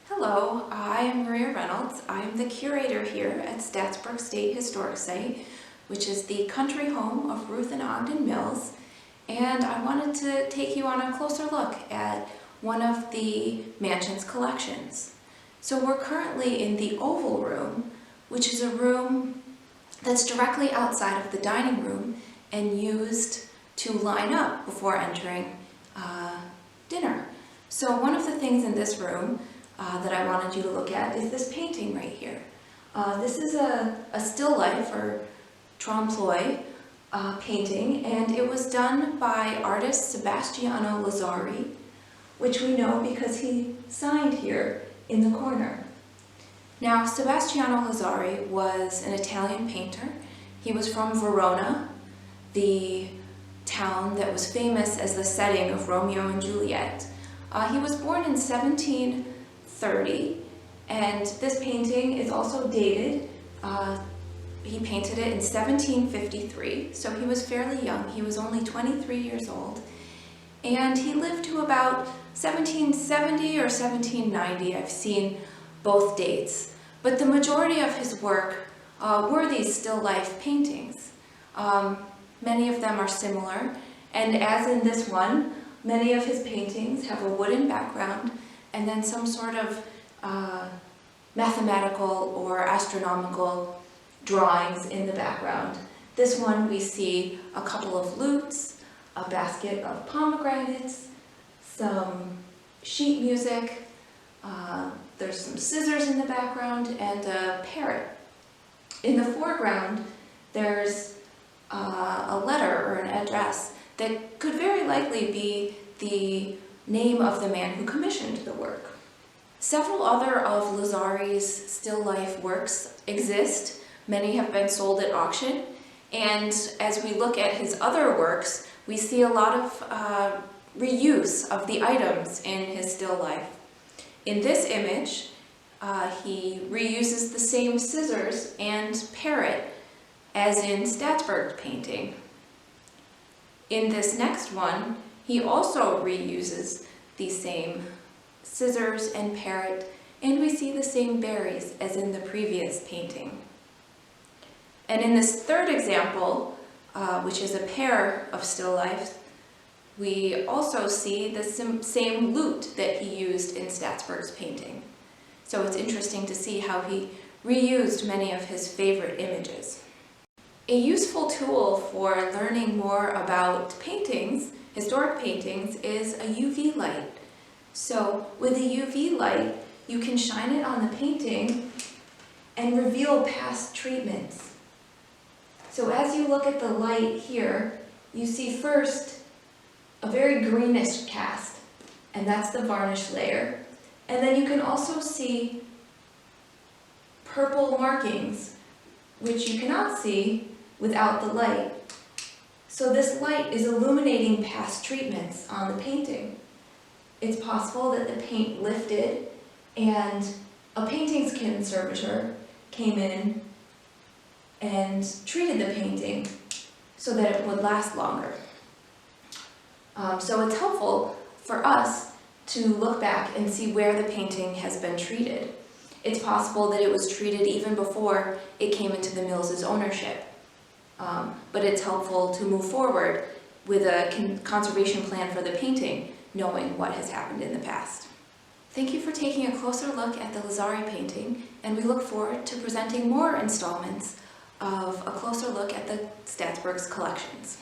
Hello, I am Maria Reynolds. I am the curator here at Staatsburg State Historic Site, which is the country home of Ruth and Ogden Mills, and I wanted to take you on a closer look at one of the mansion's collections. So we're currently in the Oval Room, which is a room that's directly outside of the dining room and used to line up before entering dinner. So one of the things in this room that I wanted you to look at is this painting right here. This is a still life or trompe l'oeil painting, and it was done by artist Sebastiano Lazzari, which we know because he signed here in the corner. Now, Sebastiano Lazzari was an Italian painter. He was from Verona, the town that was famous as the setting of Romeo and Juliet. He was born in 1730, and this painting is also dated. He painted it in 1753, so he was fairly young. He was only 23 years old, and he lived to about 1770 or 1790. I've seen both dates, but the majority of his work were these still life paintings. Many of them are similar, and as in this one, many of his paintings have a wooden background and then some sort of mathematical or astronomical drawings in the background. This one we see a couple of lutes, a basket of pomegranates, some sheet music, there's some scissors in the background, and a parrot. In the foreground, there's a letter or an address that could very likely be the name of the man who commissioned the work. Several other of Lazzari's still life works exist. Many have been sold at auction, and as we look at his other works, we see a lot of reuse of the items in his still life. In this image, he reuses the same scissors and parrot as in Staatsburg's painting. In this next one, he also reuses the same scissors and parrot, and we see the same berries as in the previous painting. And in this third example, which is a pair of still lifes, we also see the same lute that he used in Staatsburg's painting. So it's interesting to see how he reused many of his favorite images. A useful tool for learning more about paintings, historic paintings, is a UV light. So with a UV light, you can shine it on the painting and reveal past treatments. So as you look at the light here, you see first a very greenish cast, and that's the varnish layer. And then you can also see purple markings, which you cannot see without the light. So this light is illuminating past treatments on the painting. It's possible that the paint lifted and a paintings conservator came in and treated the painting so that it would last longer. So it's helpful for us to look back and see where the painting has been treated. It's possible that it was treated even before it came into the Mills's ownership. But it's helpful to move forward with a conservation plan for the painting, knowing what has happened in the past. Thank you for taking a closer look at the Lazzari painting, and we look forward to presenting more installments of a closer look at the Staatsburg's collections.